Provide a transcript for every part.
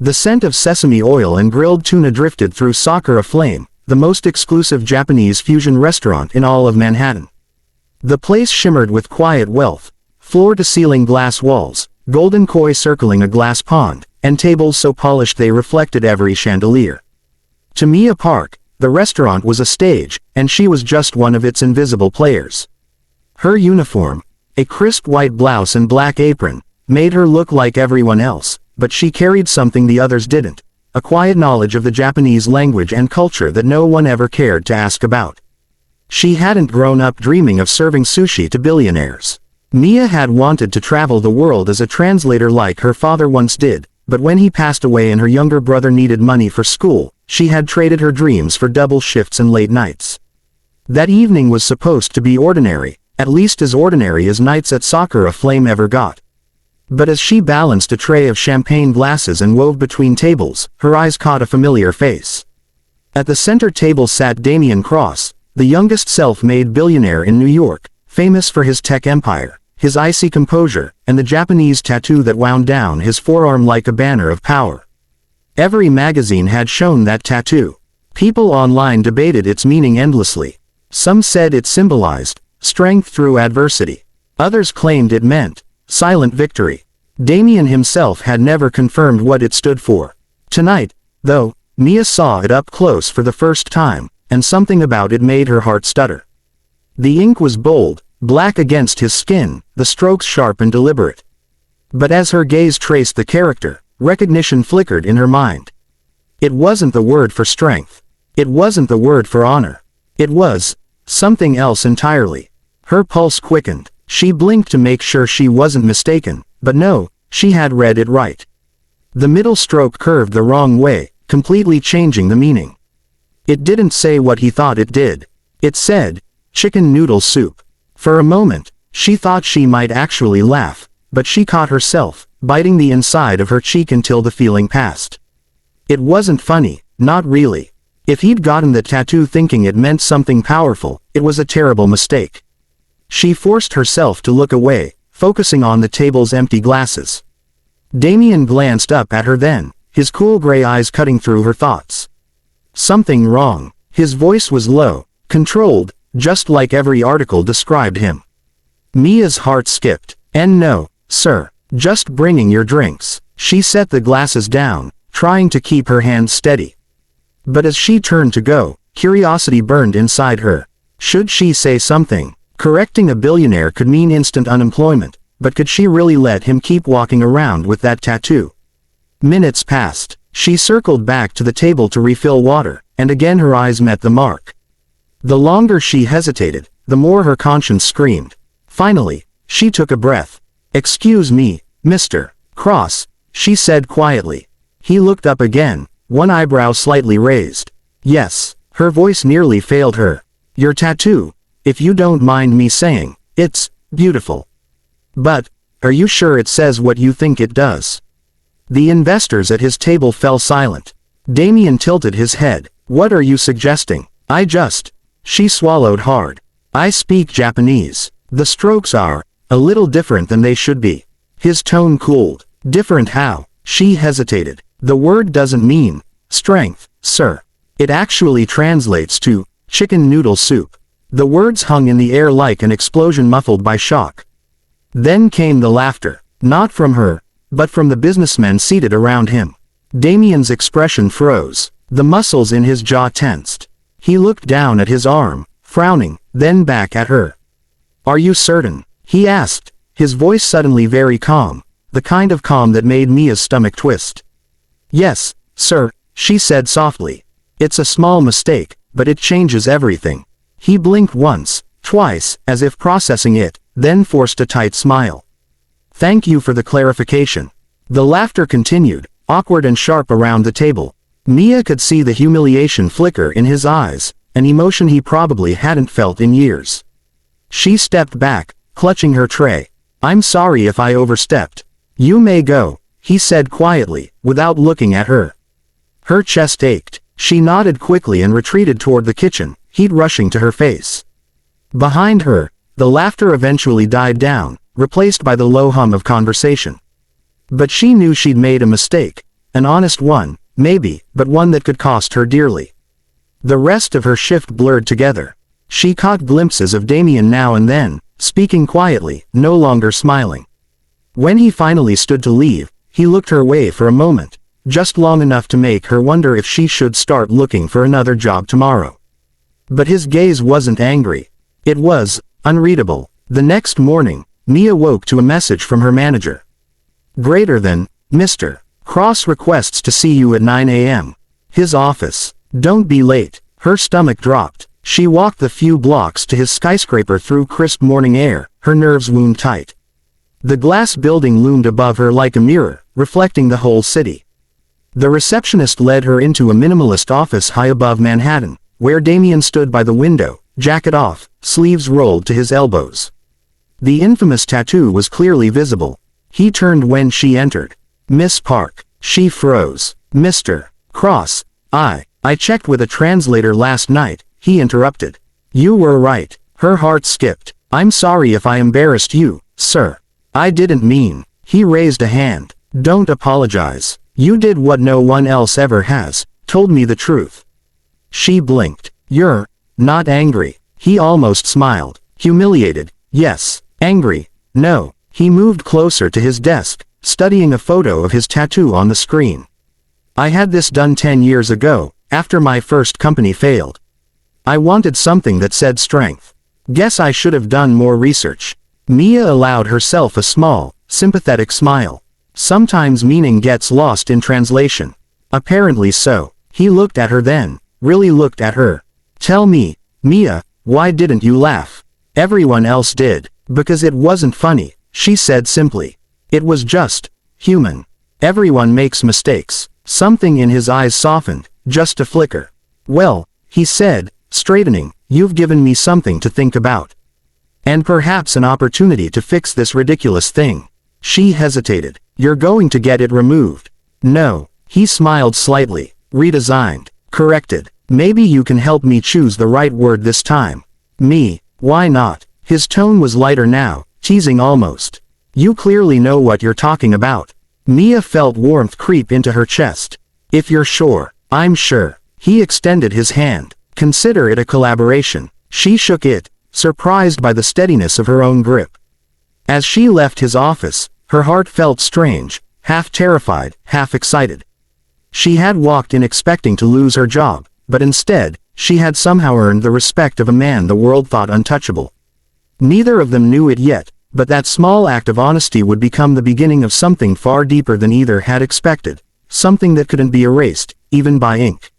The scent of sesame oil and grilled tuna drifted through Sakura Flame, the most exclusive Japanese fusion restaurant in all of Manhattan. The place shimmered with quiet wealth, floor-to-ceiling glass walls, golden koi circling a glass pond, and tables so polished they reflected every chandelier. To Mia Park, the restaurant was a stage, and she was just one of its invisible players. Her uniform, a crisp white blouse and black apron, made her look like everyone else, but she carried something the others didn't, a quiet knowledge of the Japanese language and culture that no one ever cared to ask about. She hadn't grown up dreaming of serving sushi to billionaires. Mia had wanted to travel the world as a translator like her father once did, but when he passed away and her younger brother needed money for school, she had traded her dreams for double shifts and late nights. That evening was supposed to be ordinary, at least as ordinary as nights at Sakura Flame ever got. But as she balanced a tray of champagne glasses and wove between tables, her eyes caught a familiar face. At the center table sat Damien Cross, the youngest self-made billionaire in New York, famous for his tech empire, his icy composure, and the Japanese tattoo that wound down his forearm like a banner of power. Every magazine had shown that tattoo. People online debated its meaning endlessly. Some said it symbolized strength through adversity. Others claimed it meant silent victory. Damien himself had never confirmed what it stood for. Tonight, though, Mia saw it up close for the first time, and something about it made her heart stutter. The ink was bold, black against his skin, the strokes sharp and deliberate. But as her gaze traced the character, recognition flickered in her mind. It wasn't the word for strength. It wasn't the word for honor. It was something else entirely. Her pulse quickened. She blinked to make sure she wasn't mistaken, but no, she had read it right. The middle stroke curved the wrong way, completely changing the meaning. It didn't say what he thought it did. It said, chicken noodle soup. For a moment, she thought she might actually laugh, but she caught herself, biting the inside of her cheek until the feeling passed. It wasn't funny, not really. If he'd gotten the tattoo thinking it meant something powerful, it was a terrible mistake. She forced herself to look away, focusing on the table's empty glasses. Damien glanced up at her then, his cool gray eyes cutting through her thoughts. Something wrong. His voice was low, controlled, just like every article described him. Mia's heart skipped. And no, sir, just bringing your drinks. She set the glasses down, trying to keep her hands steady. But as she turned to go, curiosity burned inside her. Should she say something? Correcting a billionaire could mean instant unemployment, but could she really let him keep walking around with that tattoo? Minutes passed. She circled back to the table to refill water, and again her eyes met the mark. The longer she hesitated, the more her conscience screamed. Finally, she took a breath. "Excuse me, Mr. Cross," she said quietly. He looked up again, one eyebrow slightly raised. "Yes." Her voice nearly failed her. "Your tattoo, if you don't mind me saying, it's beautiful. But, are you sure it says what you think it does?" The investors at his table fell silent. Damien tilted his head. "What are you suggesting?" She swallowed hard. "I speak Japanese. The strokes are a little different than they should be." His tone cooled. "Different how?" She hesitated. "The word doesn't mean strength, sir. It actually translates to chicken noodle soup." The words hung in the air like an explosion muffled by shock. Then came the laughter. Not from her, but from the businessmen seated around him. Damien's expression froze. The muscles in his jaw tensed. He looked down at his arm, frowning, then back at her. "Are you certain?" he asked, his voice suddenly very calm, the kind of calm that made Mia's stomach twist. "Yes, sir," she said softly. "It's a small mistake, but it changes everything." He blinked once, twice, as if processing it, then forced a tight smile. "Thank you for the clarification." The laughter continued, awkward and sharp around the table. Mia could see the humiliation flicker in his eyes, an emotion he probably hadn't felt in years. She stepped back, clutching her tray. "I'm sorry if I overstepped." "You may go," he said quietly, without looking at her. Her chest ached. She nodded quickly and retreated toward the kitchen, heat rushing to her face. Behind her, the laughter eventually died down, replaced by the low hum of conversation. But she knew she'd made a mistake. an honest one, maybe, but one that could cost her dearly. The rest of her shift blurred together. She caught glimpses of Damien now and then, speaking quietly, no longer smiling. When he finally stood to leave, he looked her way for a moment, just long enough to make her wonder if she should start looking for another job tomorrow. But his gaze wasn't angry. It was unreadable. The next morning, Mia woke to a message from her manager. Greater than, Mr. Cross requests to see you at 9 a.m. His office. Don't be late. Her stomach dropped. She walked the few blocks to his skyscraper through crisp morning air, her nerves wound tight. The glass building loomed above her like a mirror, reflecting the whole city. The receptionist led her into a minimalist office high above Manhattan, where Damien stood by the window, jacket off, sleeves rolled to his elbows. The infamous tattoo was clearly visible. He turned when she entered. Miss Park. She froze. Mr. Cross. I checked with a translator last night, he interrupted. You were right. Her heart skipped. I'm sorry if I embarrassed you, sir. I didn't mean. He raised a hand. Don't apologize. You did what no one else ever has, told me the truth. She blinked. You're not angry. He almost smiled. Humiliated. Yes. Angry. No. He moved closer to his desk, studying a photo of his tattoo on the screen. I had this done 10 years ago, after my first company failed. I wanted something that said strength. Guess I should have done more research. Mia allowed herself a small, sympathetic smile. Sometimes meaning gets lost in translation. Apparently so. He looked at her then, really looked at her. Tell me, Mia, why didn't you laugh? Everyone else did. Because it wasn't funny, she said simply. It was just human. Everyone makes mistakes. Something in his eyes softened, just a flicker. Well, he said, straightening, you've given me something to think about. And perhaps an opportunity to fix this ridiculous thing. She hesitated. You're going to get it removed. No. He smiled slightly. Redesigned. Corrected. Maybe you can help me choose the right word this time. Me. Why not? His tone was lighter now, teasing almost. You clearly know what you're talking about. Mia felt warmth creep into her chest. If you're sure. I'm sure. He extended his hand. Consider it a collaboration. She shook it, surprised by the steadiness of her own grip. As she left his office, her heart felt strange, half terrified, half excited. She had walked in expecting to lose her job, but instead, she had somehow earned the respect of a man the world thought untouchable. Neither of them knew it yet, but that small act of honesty would become the beginning of something far deeper than either had expected, something that couldn't be erased, even by ink.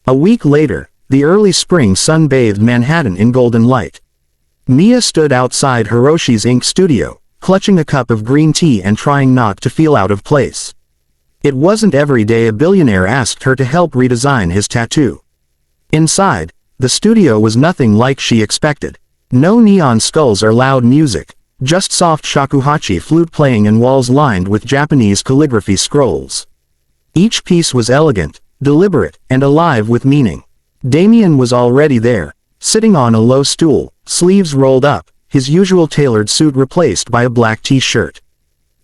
A week later, the early spring sun bathed Manhattan in golden light. Mia stood outside Hiroshi's ink studio, clutching a cup of green tea and trying not to feel out of place. It wasn't every day a billionaire asked her to help redesign his tattoo. Inside, the studio was nothing like she expected. No neon skulls or loud music, just soft shakuhachi flute playing and walls lined with Japanese calligraphy scrolls. Each piece was elegant, deliberate, and alive with meaning. Damien was already there, sitting on a low stool, sleeves rolled up, his usual tailored suit replaced by a black t-shirt.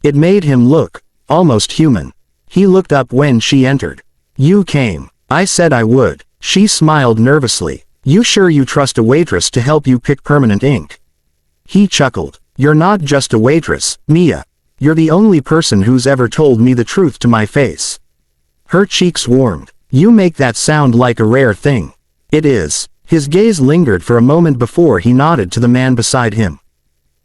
It made him look almost human. He looked up when she entered. You came. I said I would. She smiled nervously. You sure you trust a waitress to help you pick permanent ink? He chuckled. You're not just a waitress, Mia. You're the only person who's ever told me the truth to my face. Her cheeks warmed. You make that sound like a rare thing. It is. His gaze lingered for a moment before he nodded to the man beside him.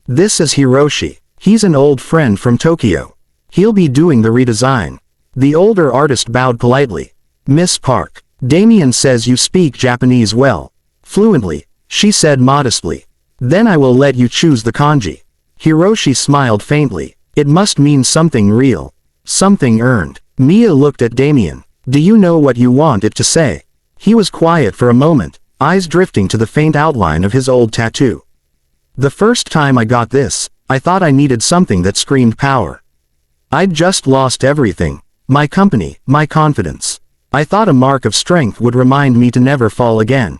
This is Hiroshi. He's an old friend from Tokyo. He'll be doing the redesign. The older artist bowed politely. Miss Park. Damien says you speak Japanese well. Fluently, she said modestly. Then I will let you choose the kanji. Hiroshi smiled faintly. It must mean something real. Something earned. Mia looked at Damien. Do you know what you want it to say? He was quiet for a moment, eyes drifting to the faint outline of his old tattoo. The first time I got this, I thought I needed something that screamed power. I'd just lost everything. My company, my confidence. I thought a mark of strength would remind me to never fall again.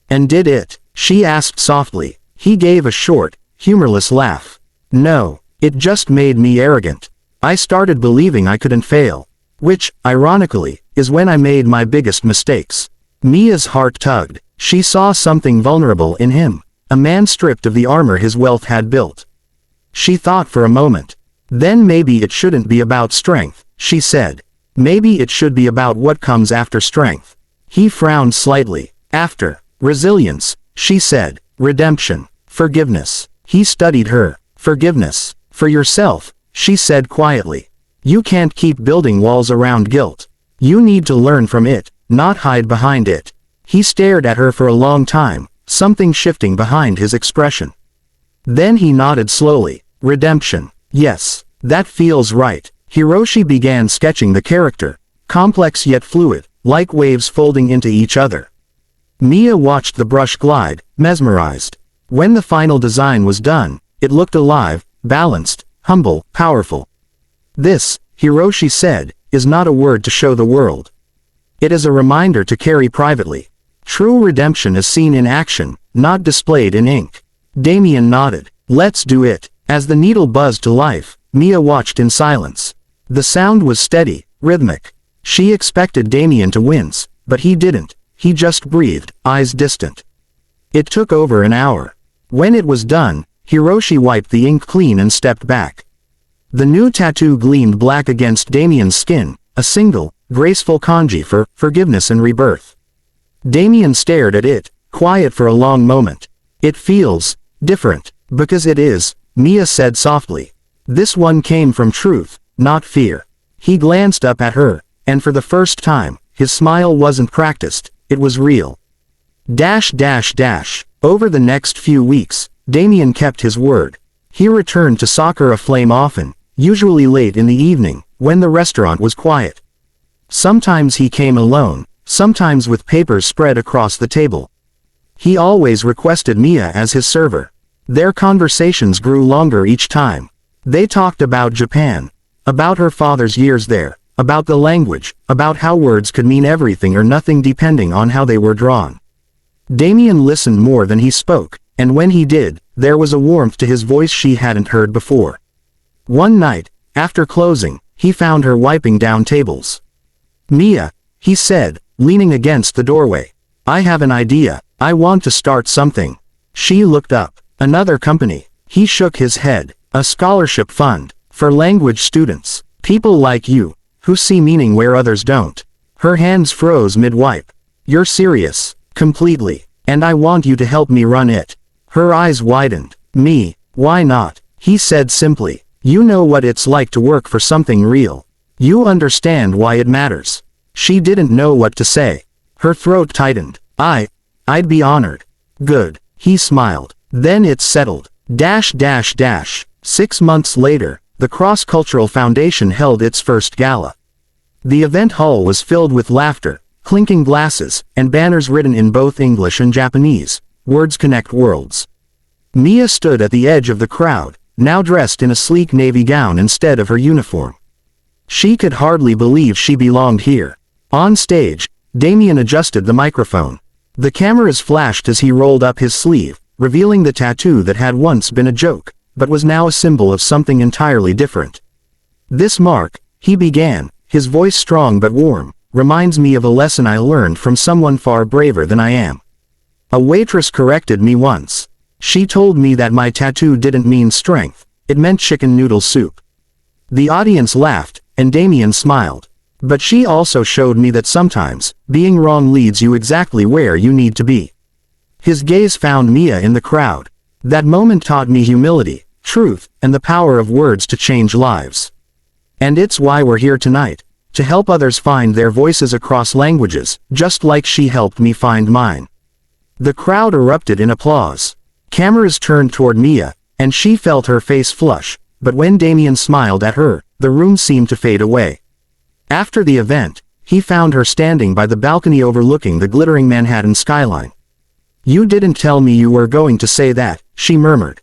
And did it? She asked softly. He gave a short, humorless laugh. No, it just made me arrogant. I started believing I couldn't fail. Which, ironically, is when I made my biggest mistakes. Mia's heart tugged. She saw something vulnerable in him, a man stripped of the armor his wealth had built. She thought for a moment. Then maybe it shouldn't be about strength, she said. Maybe it should be about what comes after strength. He frowned slightly. After resilience, she said. Redemption. Forgiveness. He studied her. Forgiveness. For yourself, she said quietly. You can't keep building walls around guilt. You need to learn from it, not hide behind it. He stared at her for a long time, something shifting behind his expression. Then he nodded slowly. Redemption. Yes, that feels right. Hiroshi began sketching the character, complex yet fluid, like waves folding into each other. Mia watched the brush glide, mesmerized. When the final design was done, it looked alive, balanced, humble, powerful. This, Hiroshi said, is not a word to show the world. It is a reminder to carry privately. True redemption is seen in action, not displayed in ink. Damien nodded. Let's do it. As the needle buzzed to life, Mia watched in silence. The sound was steady, rhythmic. She expected Damien to wince, but he didn't. He just breathed, eyes distant. It took over an hour. When it was done, Hiroshi wiped the ink clean and stepped back. The new tattoo gleamed black against Damien's skin, a single, graceful kanji for forgiveness and rebirth. Damien stared at it, quiet for a long moment. It feels different, because it is, Mia said softly. This one came from truth, not fear. He glanced up at her, and for the first time, his smile wasn't practiced, it was real. Over the next few weeks, Damien kept his word. He returned to Sakura Flame often, usually late in the evening, when the restaurant was quiet. Sometimes he came alone, sometimes with papers spread across the table. He always requested Mia as his server. Their conversations grew longer each time. They talked about Japan, about her father's years there, about the language, about how words could mean everything or nothing depending on how they were drawn. Damien listened more than he spoke, and when he did, there was a warmth to his voice she hadn't heard before. One night, after closing, he found her wiping down tables. Mia, he said, leaning against the doorway. I have an idea, I want to start something. She looked up. Another company. He shook his head. A scholarship fund. For language students. People like you, who see meaning where others don't. Her hands froze mid-wipe. You're serious. Completely. And I want you to help me run it. Her eyes widened. Me, why not? He said simply. You know what it's like to work for something real. You understand why it matters. She didn't know what to say. Her throat tightened. I'd be honored. Good. He smiled. Then it's settled. 6 months later, the Cross-Cultural Foundation held its first gala. The event hall was filled with laughter, clinking glasses, and banners written in both English and Japanese. Words connect worlds. Mia stood at the edge of the crowd, now dressed in a sleek navy gown instead of her uniform. She could hardly believe she belonged here. On stage, Damien adjusted the microphone. The cameras flashed as he rolled up his sleeve, revealing the tattoo that had once been a joke, but was now a symbol of something entirely different. This mark, he began, his voice strong but warm, reminds me of a lesson I learned from someone far braver than I am. A waitress corrected me once. She told me that my tattoo didn't mean strength, it meant chicken noodle soup. The audience laughed, and Damien smiled. But she also showed me that sometimes, being wrong leads you exactly where you need to be. His gaze found Mia in the crowd. That moment taught me humility, truth, and the power of words to change lives. And it's why we're here tonight, to help others find their voices across languages, just like she helped me find mine. The crowd erupted in applause. Cameras turned toward Mia, and she felt her face flush, but when Damien smiled at her, the room seemed to fade away. After the event, he found her standing by the balcony overlooking the glittering Manhattan skyline. You didn't tell me you were going to say that, she murmured.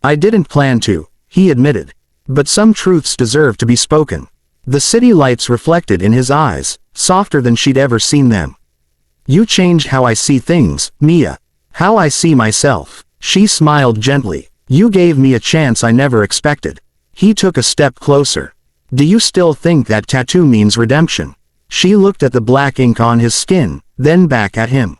I didn't plan to, he admitted. But some truths deserve to be spoken. The city lights reflected in his eyes, softer than she'd ever seen them. You changed how I see things, Mia. How I see myself. She smiled gently. You gave me a chance I never expected. He took a step closer. Do you still think that tattoo means redemption? She looked at the black ink on his skin, then back at him.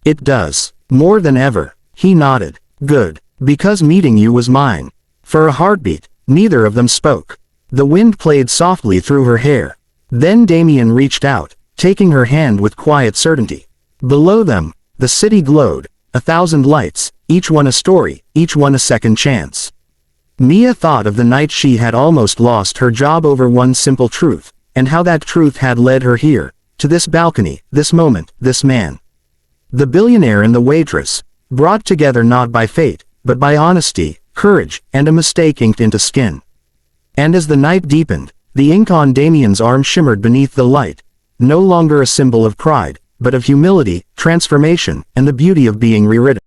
It does. More than ever. He nodded. Good. Because meeting you was mine. For a heartbeat, neither of them spoke. The wind played softly through her hair. Then Damien reached out, taking her hand with quiet certainty. Below them, the city glowed, 1,000 lights, each one a story, each one a second chance. Mia thought of the night she had almost lost her job over one simple truth, and how that truth had led her here, to this balcony, this moment, this man. The billionaire and the waitress, brought together not by fate, but by honesty, courage, and a mistake inked into skin. And as the night deepened, the ink on Damien's arm shimmered beneath the light, no longer a symbol of pride, but of humility, transformation, and the beauty of being rewritten.